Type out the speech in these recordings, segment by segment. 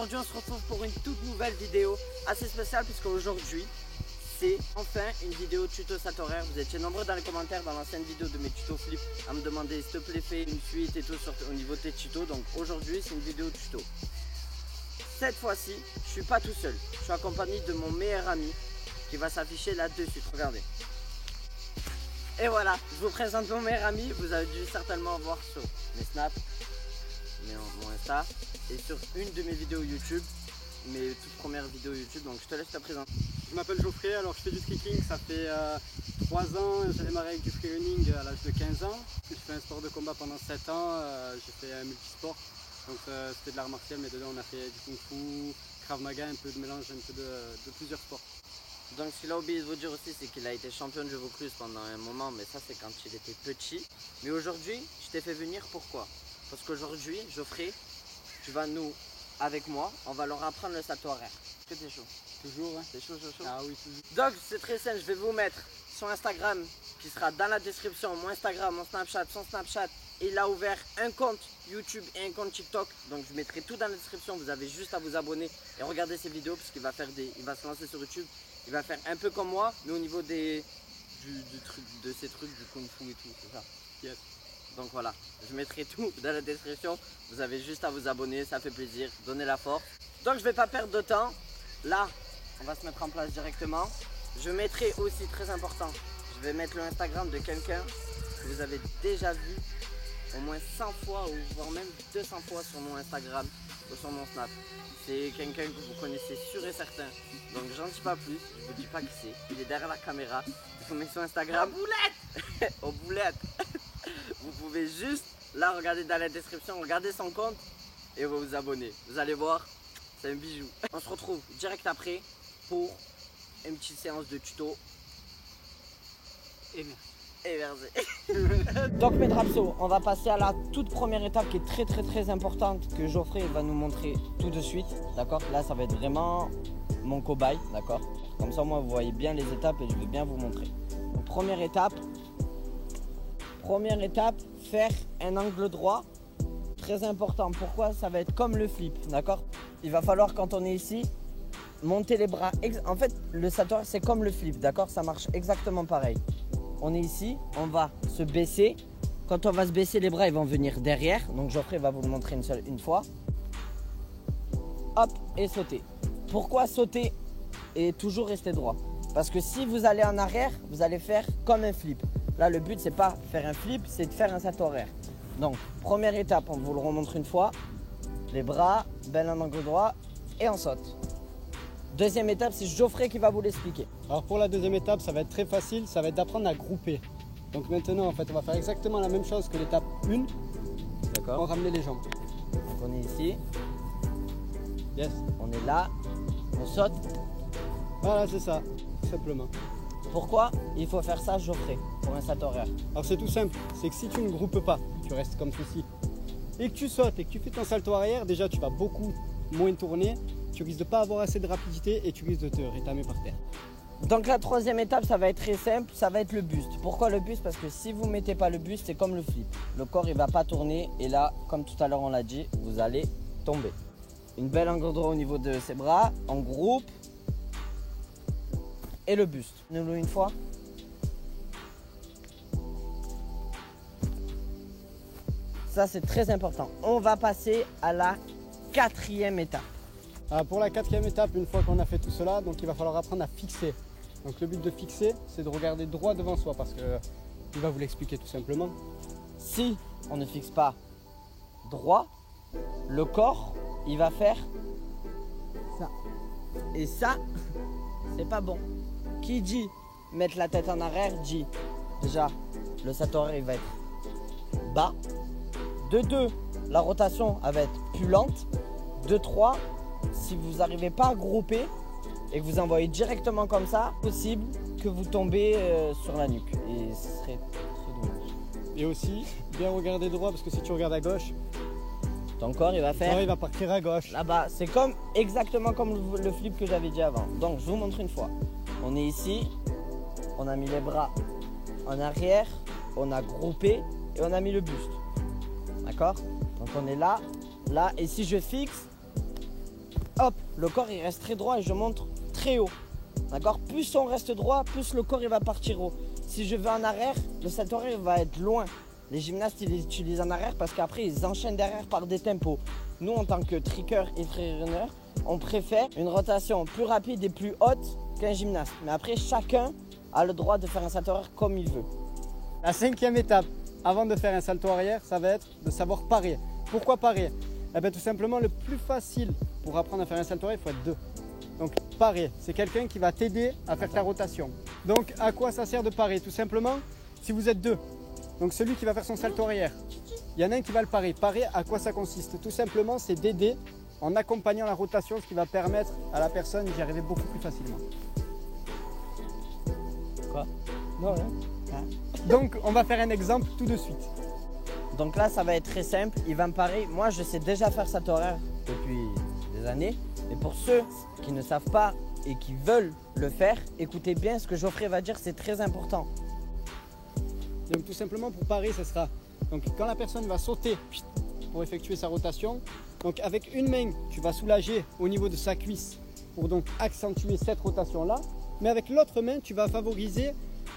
Aujourd'hui on se retrouve pour une toute nouvelle vidéo assez spéciale puisqu'aujourd'hui c'est enfin une vidéo tuto Satoraire. Vous étiez nombreux dans les commentaires dans l'ancienne vidéo de mes tutos flip à me demander s'il te plaît fais une suite et tout au niveau de tes tutos. Donc aujourd'hui c'est une vidéo tuto. Cette fois-ci je suis pas tout seul, je suis accompagné de mon meilleur ami qui va s'afficher là de suite, regardez. Et voilà, je vous présente mon meilleur ami, vous avez dû certainement voir sur mes snaps, mon Insta et sur une de mes vidéos YouTube, mes toutes premières vidéos YouTube, donc je te laisse te présenter. Je m'appelle Geoffrey, alors je fais du tricking, ça fait 3 ans, j'ai démarré avec du freerunning à l'âge de 15 ans, je fais un sport de combat pendant 7 ans, j'ai fait un multisport, donc c'était de l'art martial mais dedans on a fait du kung fu, krav maga, un peu de mélange, un peu de plusieurs sports. Donc ce qu'il a oublié de vous dire aussi c'est qu'il a été champion de Je vous cruise pendant un moment, mais ça c'est quand il était petit. Mais aujourd'hui je t'ai fait venir pourquoi? Parce qu'aujourd'hui Geoffrey, tu vas avec moi, on va leur apprendre le Satoraire. Est-ce que t'es chaud? Toujours, hein? T'es chaud, chaud, chaud? Ah oui, toujours. Donc c'est très simple, je vais vous mettre son Instagram qui sera dans la description, mon Instagram, mon Snapchat, son Snapchat. Il a ouvert un compte YouTube et un compte TikTok, donc je mettrai tout dans la description. Vous avez juste à vous abonner et regarder ses vidéos parce qu'il va faire il va se lancer sur YouTube. Il va faire un peu comme moi, mais au niveau de ces trucs du kung fu et tout, c'est ça. Yes. Donc voilà, je mettrai tout dans la description. Vous avez juste à vous abonner, ça fait plaisir, donnez la force. Donc je vais pas perdre de temps. Là, on va se mettre en place directement. Je mettrai aussi, très important, je vais mettre le Instagram de quelqu'un que vous avez déjà vu au moins 100 fois ou voire même 200 fois sur mon Instagram ou sur mon Snap. C'est quelqu'un que vous connaissez sûr et certain. Donc j'en dis pas plus, je vous dis pas qui c'est. Il est derrière la caméra. Vous mettez sur Instagram. Aux boulettes. Aux boulettes. Vous pouvez juste là regarder dans la description, regarder son compte et vous vous abonner. Vous allez voir, c'est un bijou. On se retrouve direct après pour une petite séance de tuto. Et merci. Et merci. Donc mes drapsos, on va passer à la toute première étape qui est très importante que Geoffrey va nous montrer tout de suite. D'accord? Là ça va être vraiment mon cobaye, d'accord? Comme ça moi vous voyez bien les étapes et je vais bien vous montrer. Donc, première étape, faire un angle droit. Très important. Pourquoi? Ça va être comme le flip, d'accord? Il va falloir quand on est ici, monter les bras. En fait le Satoraire c'est comme le flip, d'accord? Ça marche exactement pareil. On est ici, on va se baisser. Quand on va se baisser, les bras ils vont venir derrière. Donc Geoffrey va vous le montrer une fois. Hop, et sauter. Pourquoi sauter et toujours rester droit? Parce que si vous allez en arrière, vous allez faire comme un flip. Là, le but, c'est pas faire un flip, c'est de faire un Satoraire. Donc, première étape, on vous le remontre une fois. Les bras, bel en angle droit et on saute. Deuxième étape, c'est Geoffrey qui va vous l'expliquer. Alors pour la deuxième étape, ça va être très facile, ça va être d'apprendre à grouper. Donc maintenant, en fait, on va faire exactement la même chose que l'étape 1. D'accord. On ramener les jambes. Donc on est ici. Yes. On est là. On saute. Voilà, c'est ça, tout simplement. Pourquoi il faut faire ça, Geoffrey, pour un Satoraire? Alors c'est tout simple, c'est que si tu ne groupes pas, tu restes comme ceci, et que tu sautes et que tu fais ton salto arrière, déjà tu vas beaucoup moins tourner, tu risques de ne pas avoir assez de rapidité et tu risques de te rétamer par terre. Donc la troisième étape, ça va être très simple, ça va être le buste. Pourquoi le buste? Parce que si vous ne mettez pas le buste, c'est comme le flip. Le corps il ne va pas tourner et là, comme tout à l'heure on l'a dit, vous allez tomber. Une belle angle droit au niveau de ses bras, en groupe. Et le buste. Nous une fois. Ça c'est très important. On va passer à la quatrième étape. Pour la quatrième étape, une fois qu'on a fait tout cela, donc il va falloir apprendre à fixer. Donc le but de fixer, c'est de regarder droit devant soi parce que il va vous l'expliquer tout simplement. Si on ne fixe pas droit, le corps il va faire ça. Et ça, c'est pas bon. Qui dit mettre la tête en arrière dit déjà le Satoraire il va être bas. De 2, la rotation elle va être plus lente. De 3, si vous n'arrivez pas à grouper et que vous envoyez directement comme ça, possible que vous tombez sur la nuque. Et ce serait très dommage. Et aussi, bien regarder droit parce que si tu regardes à gauche, ton corps il va faire. Il va partir à gauche. Là-bas, c'est exactement comme le flip que j'avais dit avant. Donc je vous montre une fois. On est ici, on a mis les bras en arrière, on a groupé et on a mis le buste. D'accord? Donc on est là, là, et si je fixe, le corps il reste très droit et je monte très haut. D'accord? Plus on reste droit, plus le corps il va partir haut. Si je vais en arrière, le salto arrière va être loin. Les gymnastes ils les utilisent en arrière parce qu'après ils enchaînent derrière par des tempos. Nous en tant que tricker et freerunner, on préfère une rotation plus rapide et plus haute qu'un gymnaste. Mais après chacun a le droit de faire un salto arrière comme il veut. La 5e étape, avant de faire un salto arrière, ça va être de savoir parer. Pourquoi parer? Eh bien, tout simplement, le plus facile pour apprendre à faire un salto arrière, il faut être deux. Donc parer, c'est quelqu'un qui va t'aider à faire ta rotation. Donc à quoi ça sert de parer? Tout simplement, si vous êtes deux, donc celui qui va faire son salto arrière, il y en a un qui va le parer. Parer, à quoi ça consiste? Tout simplement, c'est d'aider en accompagnant la rotation, ce qui va permettre à la personne d'y arriver beaucoup plus facilement. Quoi? Non, hein? Donc on va faire un exemple tout de suite. Donc là ça va être très simple, il va me parer. Moi je sais déjà faire salto arrière depuis des années. Et pour ceux qui ne savent pas et qui veulent le faire, écoutez bien ce que Geoffrey va dire, c'est très important. Donc tout simplement pour parer, ce sera donc quand la personne va sauter pour effectuer sa rotation, donc avec une main tu vas soulager au niveau de sa cuisse pour donc accentuer cette rotation là, mais avec l'autre main tu vas favoriser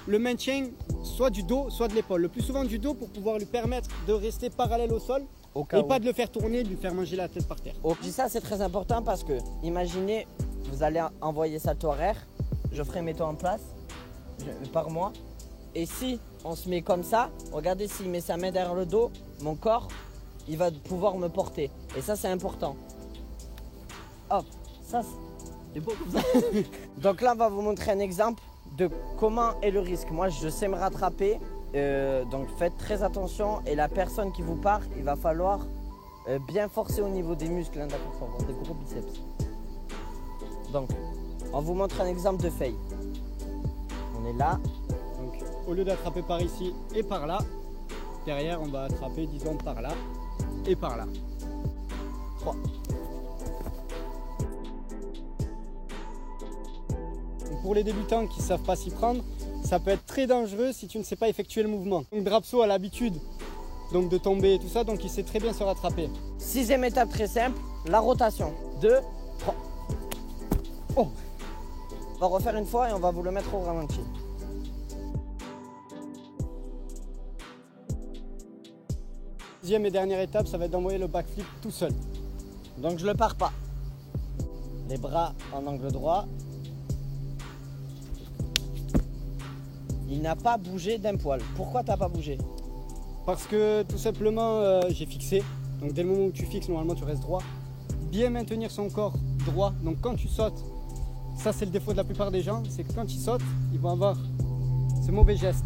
le maintien soit du dos soit de l'épaule, le plus souvent du dos pour pouvoir lui permettre de rester parallèle au sol et pas de le faire tourner, de lui faire manger la tête par terre. Je dis ça c'est très important parce que imaginez vous allez envoyer salto arrière, Geoffrey mets-toi en place par moi. Et si on se met comme ça, regardez s'il met sa main derrière le dos, mon corps, il va pouvoir me porter. Et ça, c'est important. Hop, ça, c'est beau comme ça. Donc là, on va vous montrer un exemple de comment est le risque. Moi, je sais me rattraper, donc faites très attention. Et la personne qui vous part, il va falloir bien forcer au niveau des muscles. Hein, d'accord, faut avoir des gros biceps. Donc, on vous montre un exemple de fail. On est là. Donc, au lieu d'attraper par ici et par là, derrière, on va attraper, disons, par là et par là. 3. Pour les débutants qui ne savent pas s'y prendre, ça peut être très dangereux si tu ne sais pas effectuer le mouvement. Donc Drapso a l'habitude donc, de tomber et tout ça, donc il sait très bien se rattraper. 6e étape très simple, la rotation. 2, 3. Oh. On va refaire une fois et on va vous le mettre au ralenti. Deuxième et dernière étape, ça va être d'envoyer le backflip tout seul. Donc je le pars pas. Les bras en angle droit. Il n'a pas bougé d'un poil. Pourquoi t'as pas bougé? Parce que tout simplement j'ai fixé. Donc dès le moment où tu fixes, normalement tu restes droit. Bien maintenir son corps droit. Donc quand tu sautes, ça c'est le défaut de la plupart des gens, c'est que quand ils sautent, ils vont avoir ce mauvais geste.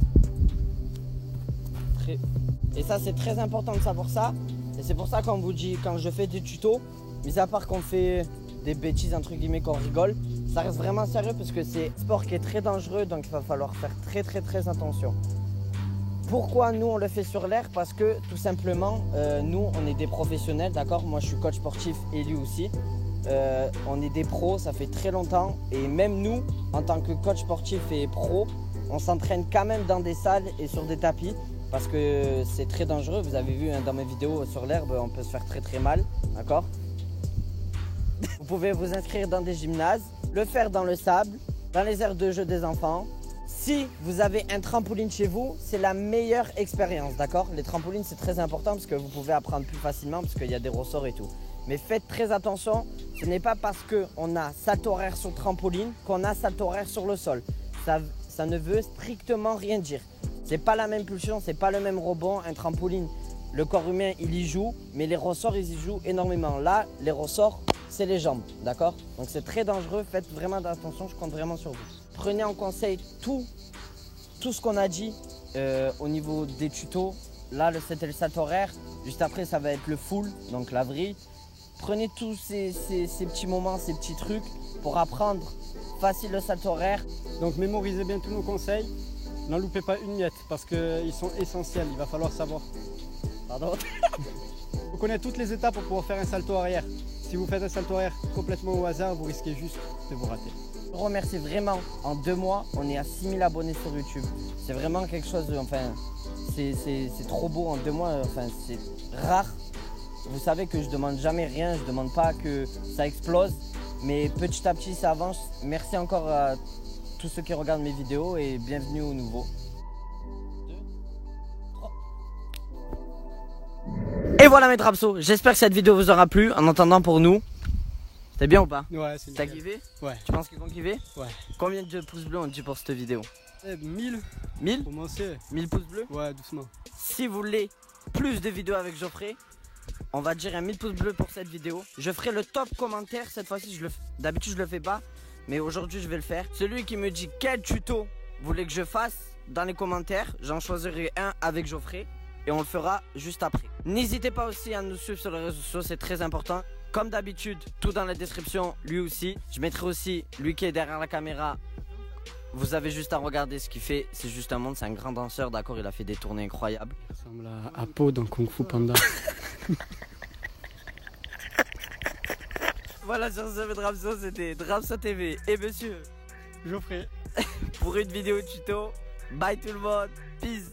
Et ça c'est très important de savoir ça. Et c'est pour ça qu'on vous dit, quand je fais des tutos, mis à part qu'on fait des bêtises entre guillemets, qu'on rigole, ça reste vraiment sérieux parce que c'est un sport qui est très dangereux, donc il va falloir faire très attention. Pourquoi nous on le fait sur l'air? Parce que tout simplement, nous on est des professionnels, d'accord? Moi je suis coach sportif et lui aussi. On est des pros, ça fait très longtemps. Et même nous, en tant que coach sportif et pro, on s'entraîne quand même dans des salles et sur des tapis. Parce que c'est très dangereux, vous avez vu hein, dans mes vidéos sur l'herbe, on peut se faire très mal, d'accord? Vous pouvez vous inscrire dans des gymnases, le faire dans le sable, dans les aires de jeu des enfants. Si vous avez un trampoline chez vous, c'est la meilleure expérience, d'accord? Les trampolines c'est très important parce que vous pouvez apprendre plus facilement parce qu'il y a des ressorts et tout. Mais faites très attention, ce n'est pas parce qu'on a salto arrière sur trampoline qu'on a salto arrière sur le sol. Ça ne veut strictement rien dire. C'est pas la même pulsion, c'est pas le même rebond. Un trampoline, le corps humain il y joue, mais les ressorts ils y jouent énormément. Là, les ressorts, c'est les jambes, d'accord? Donc c'est très dangereux, faites vraiment attention, je compte vraiment sur vous. Prenez en conseil tout ce qu'on a dit au niveau des tutos. Là, c'était le salto arrière, juste après ça va être le full, donc la vrille. Prenez tous ces petits moments, ces petits trucs pour apprendre facile le salto arrière. Donc mémorisez bien tous nos conseils. N'en loupez pas une miette parce qu'ils sont essentiels, il va falloir savoir. Pardon. Vous connaissez toutes les étapes pour pouvoir faire un salto arrière. Si vous faites un salto arrière complètement au hasard, vous risquez juste de vous rater. Je vous remercie vraiment. En 2 mois, on est à 6000 abonnés sur YouTube. C'est vraiment quelque chose, enfin, c'est trop beau en 2 mois, enfin, c'est rare. Vous savez que je demande jamais rien, je demande pas que ça explose. Mais petit à petit ça avance. Merci encore à tous ceux qui regardent mes vidéos et bienvenue aux nouveaux. 2, 3. Et voilà mes Drapsos, j'espère que cette vidéo vous aura plu. En attendant pour nous, c'était bien ou pas? Ouais, c'est T'as nickel. kiffé? Ouais. Tu penses qu'ils vont kiffer? Ouais. Combien de pouces bleus on dit pour cette vidéo? 1000 1000? pour commencer. 1000 pouces bleus? Ouais, doucement. Si vous voulez plus de vidéos avec Geoffrey, on va dire un 1000 pouces bleus pour cette vidéo. Je ferai le top commentaire cette fois-ci. D'habitude je le fais pas, mais aujourd'hui je vais le faire. Celui qui me dit quel tuto vous voulez que je fasse dans les commentaires, j'en choisirai un avec Geoffrey et on le fera juste après. N'hésitez pas aussi à nous suivre sur les réseaux sociaux, c'est très important. Comme d'habitude, tout dans la description, lui aussi. Je mettrai aussi lui qui est derrière la caméra. Vous avez juste à regarder ce qu'il fait, c'est juste un monde, c'est un grand danseur, d'accord, il a fait des tournées incroyables. Il ressemble à Po dans Kung Fu Panda. Voilà, sur ce Drapsos, c'était Drapsos TV et monsieur Geoffrey. pour une vidéo tuto. Bye tout le monde, peace.